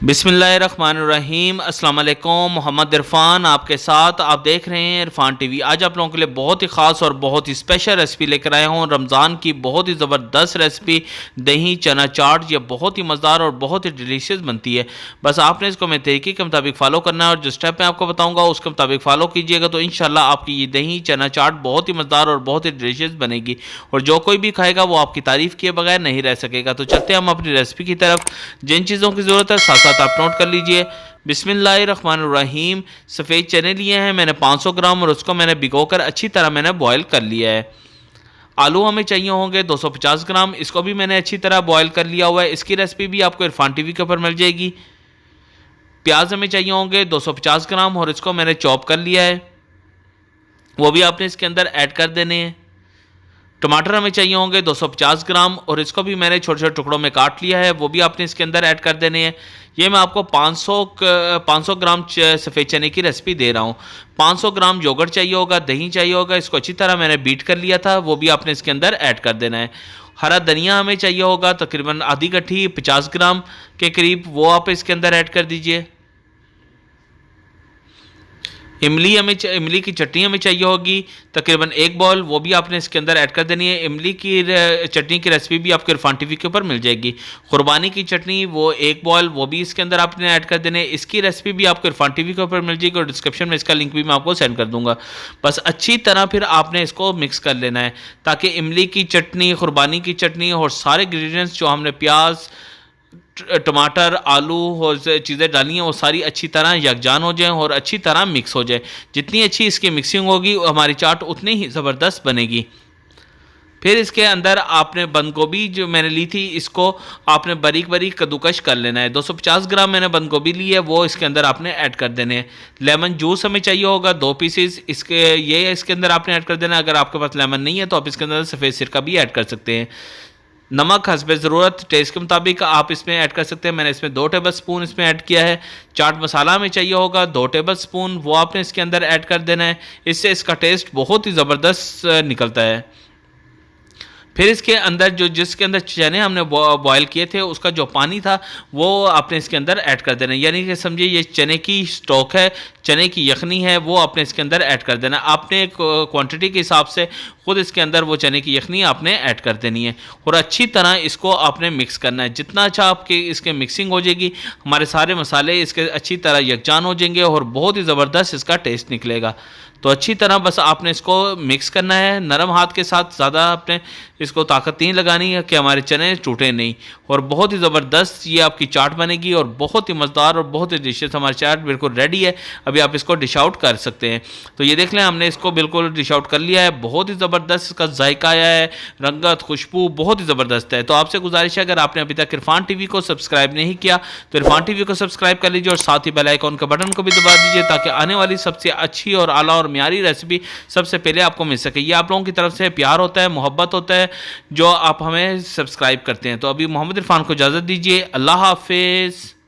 बिस्मिल्लाहिर्रहमानिर्रहीम। अस्सलाम वालेकुम। मोहम्मद इरफान आपके साथ, आप देख रहे हैं इरफान टीवी। आज आप लोगों के लिए बहुत ही ख़ास और बहुत ही स्पेशल रेसिपी लेकर आया हूँ। रमज़ान की बहुत ही ज़बरदस्त रेसिपी दही चना चाट। ये बहुत ही मज़ेदार और बहुत ही डिलीशियस बनती है। बस आपने इसको मेरे तरीके के मुताबिक फ़ॉलो करना है और जो स्टेप मैं आपको बताऊँगा उसके मुताबिक फ़ॉलो कीजिएगा तो इंशाल्लाह आपकी ये दही चना चाट बहुत ही मज़ेदार और बहुत ही डिलीशियस बनेगी और जो कोई भी खाएगा वो आपकी तारीफ़ किए बगैर नहीं रह सकेगा। तो चलते हैं हम अपनी रेसिपी की तरफ। जिन चीज़ों की ज़रूरत है साथ आप नोट कर लीजिए। बिस्मिल्लाहिर्रहमानिर्रहीम। सफ़ेद चने लिए हैं मैंने 500 ग्राम और उसको मैंने भिगोकर अच्छी तरह मैंने बॉयल कर लिया है। आलू हमें चाहिए होंगे 250 ग्राम, इसको भी मैंने अच्छी तरह बॉयल कर लिया हुआ है। इसकी रेसिपी भी आपको इरफान टीवी के ऊपर मिल जाएगी। प्याज हमें चाहिए होंगे 250 ग्राम और इसको मैंने चॉप कर लिया है, वो भी आपने इसके अंदर ऐड कर देने हैं। टमाटर हमें चाहिए होंगे 250 ग्राम और इसको भी मैंने छोटे छोटे टुकड़ों में काट लिया है, वो भी आपने इसके अंदर ऐड कर देने हैं। ये मैं आपको 500 ग्राम सफ़ेद चने की रेसिपी दे रहा हूँ। 500 ग्राम योगर्ट चाहिए होगा, दही चाहिए होगा, इसको अच्छी तरह मैंने बीट कर लिया था, वो भी आपने इसके अंदर ऐड कर देना है। हरा धनिया हमें चाहिए होगा तकरीबन आधी गट्ठी 50 ग्राम के करीब, वो आप इसके अंदर ऐड कर दीजिए। इमली की चटनी हमें चाहिए होगी तकरीबन 1 बॉल, वो भी आपने इसके अंदर ऐड कर देनी है। इमली की चटनी की रेसिपी भी आपको इरफान टीवी के ऊपर मिल जाएगी। कुर्बानी की चटनी वो 1 बॉल, वो भी इसके अंदर आपने ऐड कर देने। इसकी रेसिपी भी आपको इरफान टीवी के ऊपर मिल जाएगी और डिस्क्रिप्शन में इसका लिंक भी मैं आपको सेंड कर दूंगा। बस अच्छी तरह फिर आपने इसको मिक्स कर लेना है ताकि इमली की चटनी, कुर्बानी की चटनी और सारे इंग्रेडिएंट्स जो हमने प्याज टमाटर आलू और चीज़ें डाली हैं वो सारी अच्छी तरह यकजान हो जाएं और अच्छी तरह मिक्स हो जाए। जितनी अच्छी इसकी मिक्सिंग होगी हमारी चाट उतनी ही ज़बरदस्त बनेगी। फिर इसके अंदर आपने बंद गोभी जो मैंने ली थी इसको आपने बारीक बारीक कद्दूकश कर लेना है। 250 ग्राम मैंने बंद गोभी ली है, वो इसके अंदर आपने ऐड कर देने हैं। लेमन जूस हमें चाहिए होगा 2 पीसेस, इसके अंदर आपने ऐड कर देना है। अगर आपके पास लेमन नहीं है तो आप इसके अंदर सफ़ेद सिरका भी ऐड कर सकते हैं। नमक हस्बे ज़रूरत टेस्ट के मुताबिक आप इसमें ऐड कर सकते हैं। मैंने इसमें 2 टेबल स्पून इसमें ऐड किया है। चाट मसाला हमें चाहिए होगा 2 टेबल स्पून, वो आपने इसके अंदर ऐड कर देना है। इससे इसका टेस्ट बहुत ही ज़बरदस्त निकलता है। फिर इसके अंदर जिसके अंदर चने हमने बॉयल किए थे उसका जो पानी था वो आपने इसके अंदर ऐड कर देना है। यानी कि समझिए ये चने की स्टॉक है, चने की यखनी है, वो आपने इसके अंदर ऐड कर देना। आपने क्वांटिटी के हिसाब से खुद इसके अंदर वो चने की यखनी आपने ऐड कर देनी है और अच्छी तरह इसको आपने मिक्स करना है। जितना अच्छा आपके इसके मिक्सिंग हो जाएगी हमारे सारे मसाले इसके अच्छी तरह यकजान हो जाएंगे और बहुत ही ज़बरदस्त इसका टेस्ट निकलेगा। तो अच्छी तरह बस आपने इसको मिक्स करना है नरम हाथ के साथ, ज़्यादा आपने इसको ताकत नहीं लगानी है कि हमारे चने टूटे नहीं। और बहुत ही ज़बरदस्त ये आपकी चाट बनेगी और बहुत ही मज़ेदार और बहुत ही डिशेस हमारी चाट बिल्कुल रेडी है। अभी आप इसको डिश आउट कर सकते हैं। तो ये देख लें हमने इसको बिल्कुल डिश आउट कर लिया है। बहुत ही ज़बरदस्त इसका जायका आया है, रंगत खुशबू बहुत ही ज़बरदस्त है। तो आपसे गुजारिश है अगर आपने अभी तक इरफान टीवी को सब्सक्राइब नहीं किया तो इरफान टीवी को सब्सक्राइब कर लीजिए और साथ ही बेल आइकॉन के बटन को भी दबा दीजिए ताकि आने वाली सबसे अच्छी और आला और म्यारी रेसिपी सबसे पहले आपको मिल सके। ये आप लोगों की तरफ से प्यार होता है, मोहब्बत होता है जो आप हमें सब्सक्राइब करते हैं। तो अभी मोहम्मद इरफान को इजाज़त दीजिए। अल्लाह हाफिज़।